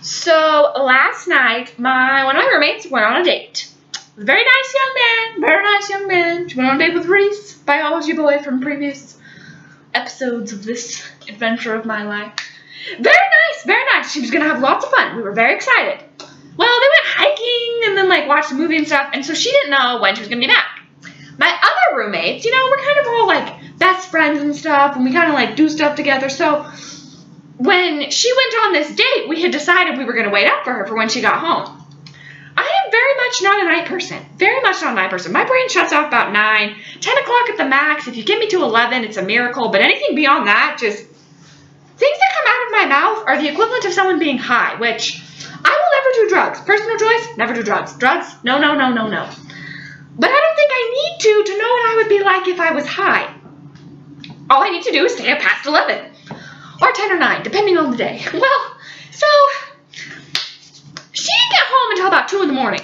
So last night, one of my roommates went on a date. Very nice young man. She went on a date with Reese, biology boy from previous episodes of this adventure of my life. Very nice. She was going to have lots of fun. We were very excited. Well, they went hiking and then watched a movie and stuff, and so she didn't know when she was going to be back. My other roommates, we're kind of all best friends and stuff, and we kind of do stuff together. So when she went on this date, we had decided we were going to wait up for her for when she got home. I am very much not a night person. Very much not a night person. My brain shuts off about 9, 10 o'clock at the max. If you get me to 11, it's a miracle. But anything beyond that, just things that come out of my mouth are the equivalent of someone being high, which I will never do drugs. Personal choice, never do drugs. Drugs, no. But I don't think I need to know what I would be like if I was high. All I need to do is stay up past 11. Or 10 or 9, depending on the day. Well, so she didn't get home until about 2 in the morning.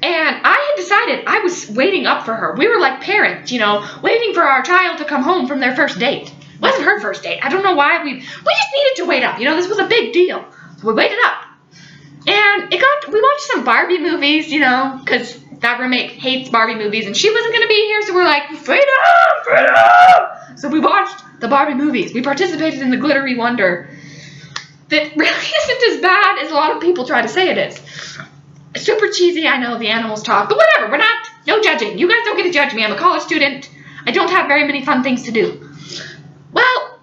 And I had decided I was waiting up for her. We were like parents, waiting for our child to come home from their first date. It wasn't her first date. I don't know why. We just needed to wait up. This was a big deal. So we waited up. And we watched some Barbie movies, because that roommate hates Barbie movies, and she wasn't going to be here, so we're like, freedom! So we watched the Barbie movies. We participated in the glittery wonder that really isn't as bad as a lot of people try to say it is. Super cheesy, I know, the animals talk, but whatever, no judging. You guys don't get to judge me. I'm a college student. I don't have very many fun things to do. Well,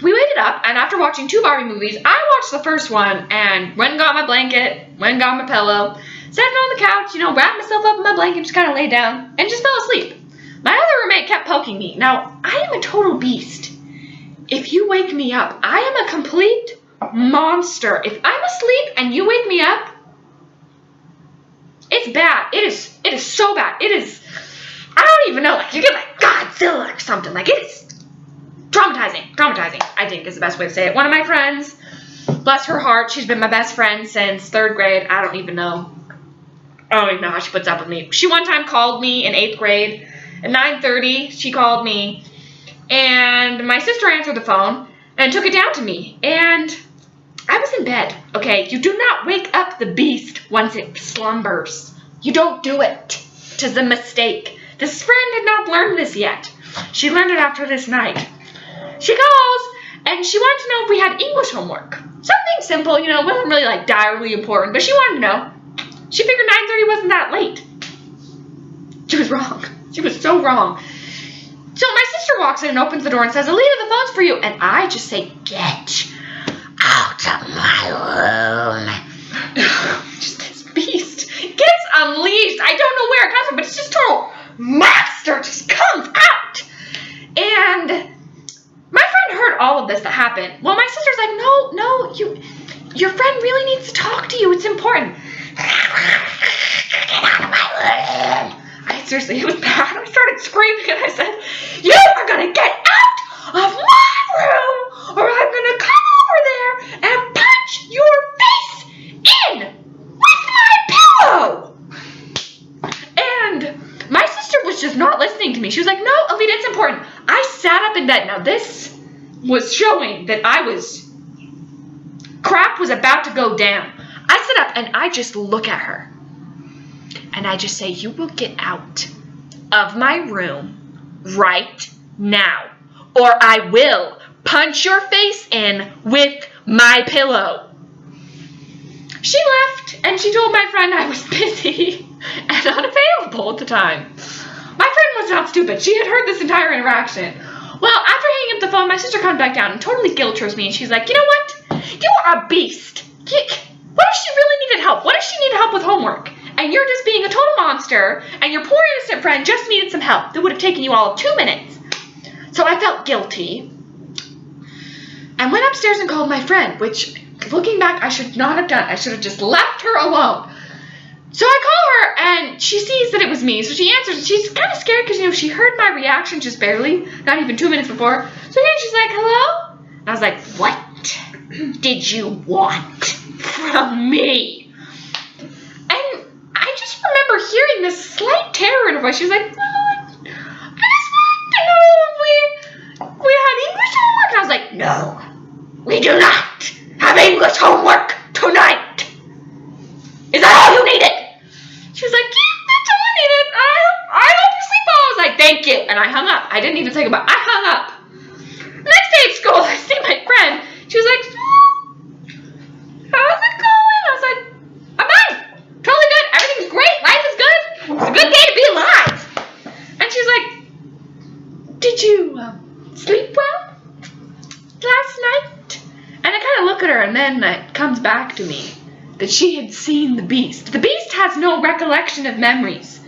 we waited up, and after watching 2 Barbie movies, I watched the first one, and went and got my blanket, went and got my pillow, sat on the couch, wrapped myself up in my blanket, just kind of laid down, and just fell asleep. My other roommate kept poking me. Now, I am a total beast. If you wake me up, I am a complete monster. If I'm asleep and you wake me up, it's bad. It is so bad. It is, I don't even know, you get Godzilla or something. It is traumatizing, I think is the best way to say it. One of my friends, bless her heart, she's been my best friend since 3rd grade. I don't even know how she puts up with me. She one time called me in 8th grade. At 9:30, she called me, and my sister answered the phone and took it down to me. And I was in bed, okay? You do not wake up the beast once it slumbers. You don't do it. 'Tis a mistake. This friend had not learned this yet. She learned it after this night. She calls, and she wanted to know if we had English homework. Something simple, it wasn't really direly important, but she wanted to know. She figured 9:30 wasn't that late. She was wrong. She was so wrong. So my sister walks in and opens the door and says, Alita, the phone's for you. And I just say, get out of my room. Just this beast gets unleashed. I don't know where it comes from, but it's just total monster just comes out. And my friend heard all of this that happened. Well, my sister's like, no, your friend really needs to talk to you. It's important. Get out of my room. Seriously, it was bad. I started screaming and I said, you are going to get out of my room or I'm going to come over there and punch your face in with my pillow. And my sister was just not listening to me. She was like, no, Alita, it's important. I sat up in bed. Now this was showing that crap was about to go down. I sit up and I just look at her. And I just say, you will get out of my room right now, or I will punch your face in with my pillow. She left, and she told my friend I was busy and unavailable at the time. My friend was not stupid. She had heard this entire interaction. Well, after hanging up the phone, my sister comes back down and totally guilt trips me, and she's like, you know what? You are a beast. What if she really needed help? What if she needed help with homework? And you're just being a total monster, and your poor innocent friend just needed some help that would have taken you all 2 minutes. So I felt guilty and went upstairs and called my friend, which, looking back, I should not have done. I should have just left her alone. So I call her, and she sees that it was me, so she answers, and she's kind of scared because, she heard my reaction just barely, not even 2 minutes before. So again, she's like, hello? And I was like, what did you want from me? Remember hearing this slight terror in her voice. She was like, no, I just wanted to know if we had English homework. And I was like, no, we do not have English homework I hung up. I didn't even say goodbye. I hung up. Next day at school, I see my friend. She was like, how's it going? I was like, I'm fine. Totally good. Everything's great. Life is good. It's a good day to be alive. And she's like, did you sleep well last night? And I kind of look at her, and then it comes back to me that she had seen the Beast. The Beast has no recollection of memories.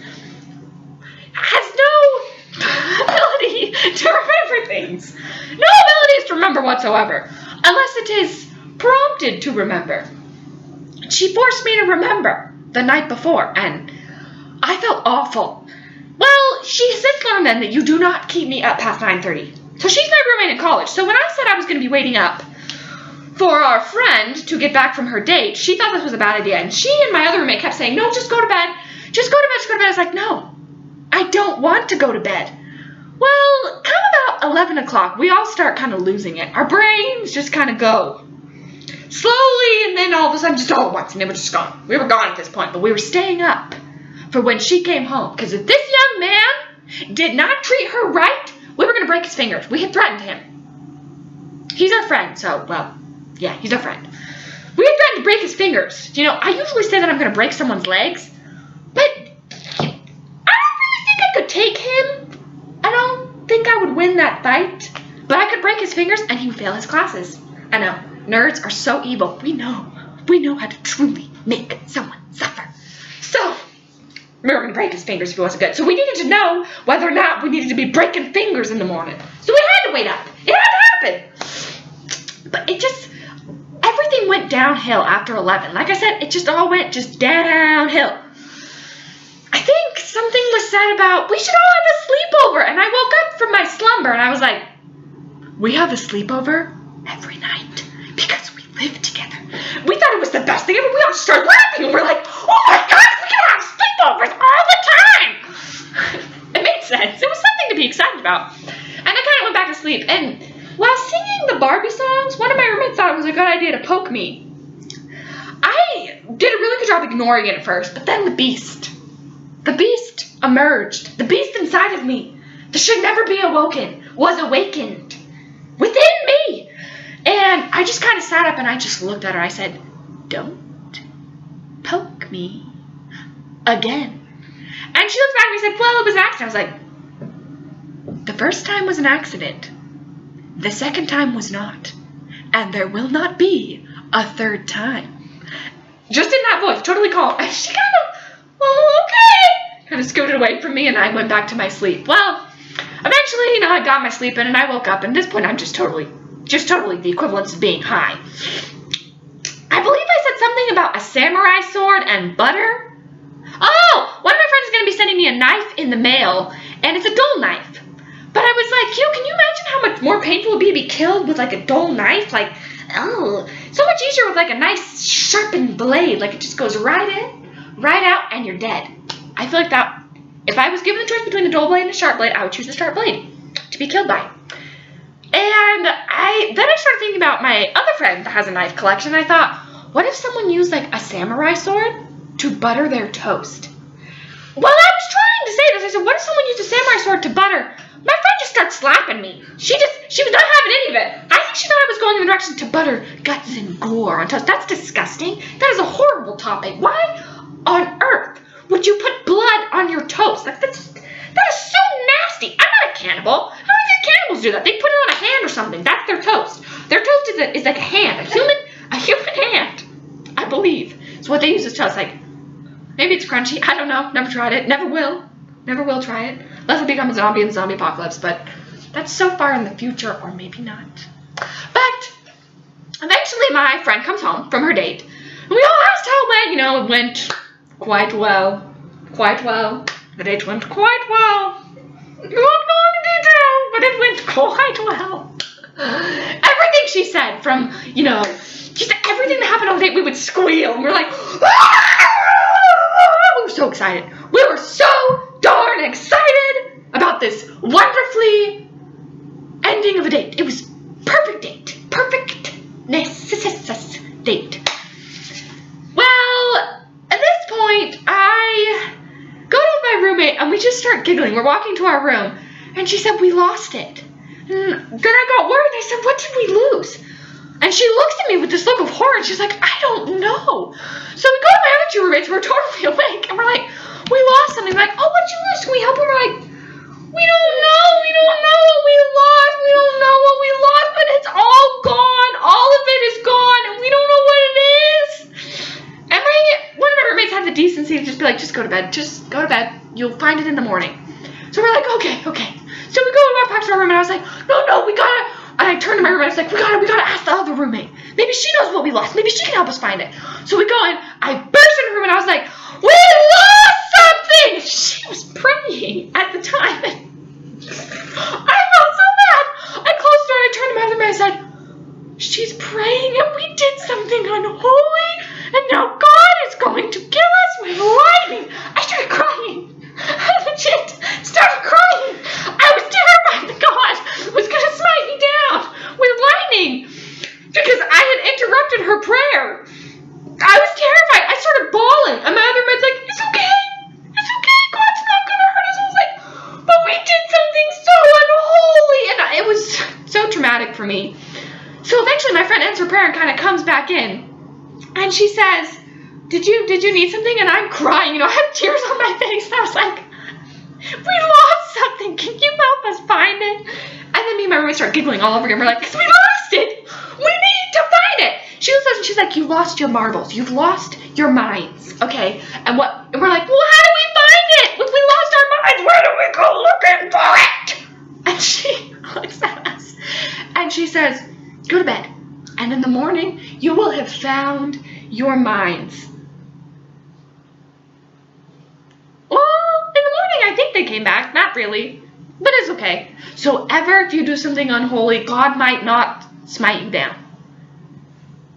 Has no ability to remember things. No abilities to remember whatsoever. Unless it is prompted to remember. She forced me to remember the night before, and I felt awful. Well, she since learned then that you do not keep me up past 9:30. So she's my roommate in college. So when I said I was going to be waiting up for our friend to get back from her date, she thought this was a bad idea. And she and my other roommate kept saying, no, just go to bed. Just go to bed, just go to bed. I was like, no, I don't want to go to bed. Well, come about 11 o'clock, we all start kind of losing it. Our brains just kind of go slowly, and then all of a sudden, just all at once, and they were just gone. We were gone at this point, but we were staying up for when she came home. Because if this young man did not treat her right, we were going to break his fingers. We had threatened him. He's our friend, so, well, yeah, he's our friend. We had threatened to break his fingers. You know, I usually say that I'm going to break someone's legs, but I don't really think I could take him. I don't think I would win that fight, but I could break his fingers and he would fail his classes. I know, nerds are so evil. We know how to truly make someone suffer. So, we were going to break his fingers if he wasn't good. So we needed to know whether or not we needed to be breaking fingers in the morning. So we had to wait up. It had to happen. But it just, everything went downhill after 11. Like I said, it just all went just downhill. I think something was said about, we should all have a sleepover. And I woke up from my slumber and I was like, we have a sleepover every night because we live together. We thought it was the best thing ever. We all started laughing and we're like, oh my gosh, we can have sleepovers all the time. It made sense. It was something to be excited about. And I kind of went back to sleep. And while singing the Barbie songs, one of my roommates thought it was a good idea to poke me. I did a really good job ignoring it at first, but then the beast emerged. The beast inside of me that should never be awoken was awakened within me. And I just kind of sat up and I just looked at her. I said, don't poke me again. And she looked back at me and said, well, it was an accident. I was like, the first time was an accident. The second time was not. And there will not be a third time. Just in that voice, totally calm. And she kind of, oh, okay. Kind of scooted away from me and I went back to my sleep. Well, eventually, you know, I got my sleep in and I woke up. And at this point, I'm just totally the equivalence of being high. I believe I said something about a samurai sword and butter. Oh, one of my friends is going to be sending me a knife in the mail. And it's a dull knife. But I was like, can you imagine how much more painful it would be to be killed with like a dull knife? Like, oh, so much easier with like a nice sharpened blade. Like it just goes right in, right out, and you're dead. I feel like that, if I was given the choice between a dull blade and a sharp blade, I would choose the sharp blade to be killed by. And then I started thinking about my other friend that has a knife collection. And I thought, what if someone used like a samurai sword to butter their toast? Well, I was trying to say this. I said, what if someone used a samurai sword to butter? My friend just started slapping me. She was not having any of it. I think she thought I was going in the direction to butter guts and gore on toast. That's disgusting. That is a horrible topic. Why on earth would you put blood on your toast? That is so nasty. I'm not a cannibal. How do you think cannibals do that? They put it on a hand or something. That's their toast. Their toast is like a hand, a human hand, I believe. So what they use is toast. Like, maybe it's crunchy. I don't know. Never tried it. Never will. Never will try it. Unless I become a zombie in the zombie apocalypse. But that's so far in the future, or maybe not. But eventually my friend comes home from her date. And we all asked how it went. You know, it went quite well. Quite well. The date went quite well. You won't go into detail, but it went quite well. Everything she said from, you know, just everything that happened on the date, we would squeal. And we're like, we were so excited. We were so darn excited about this wonderfully ending of a date. It was perfect date. Perfectness date. Well, at this point, I go to my roommate and we just start giggling. We're walking to our room And she said, we lost it. And then I got worried. I said, what did we lose? And she looks at me with this look of horror, and she's like, I don't know. So we go to my other two roommates, we're totally awake, and we're like, we lost something. We're like, oh, what'd you lose? Can we help them? We're like, we don't know what we lost. We don't know what we lost, but it's all gone. All of it is gone, and we don't know what it is. And one of my roommates had the decency to just be like, just go to bed. Just go to bed. You'll find it in the morning. So we're like, okay. So we go back to our room, and I was like, no, we gotta. And I turned to my roommate, I was like, we gotta ask the other roommate. Maybe she knows what we lost. Maybe she can help us find it. So we go in, I burst in her room, and I was like, we lost something! She was praying at the time. I felt so bad. I closed the door, and I turned to my other roommate, I said, she's praying, and we did something unholy, and now God is going to kill us with lightning. I started crying. I legit started crying. I was terrified that God was going to smite me down with lightning because I had interrupted her prayer. I was terrified. I started bawling. And my other roommate's like, it's okay. God's not going to hurt us. I was like, but we did something so unholy. And it was so traumatic for me. So eventually my friend ends her prayer and kind of comes back in. And she says, did you need something? And I'm crying, I have tears on my face. And I was like, we lost something. Can you help us find it? And then me and my roommate start giggling all over again. We're like, because we lost it. We need to find it. She looks at us and she's like, you lost your marbles. You've lost your minds. Okay. And we're like, well, how do we find it? If we lost our minds, where do we go looking for it? And she looks at us and she says, go to bed. And in the morning, you will have found your minds. I think they came back. Not really. But it's okay. So if you do something unholy, God might not smite you down.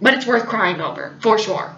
But it's worth crying over. For sure.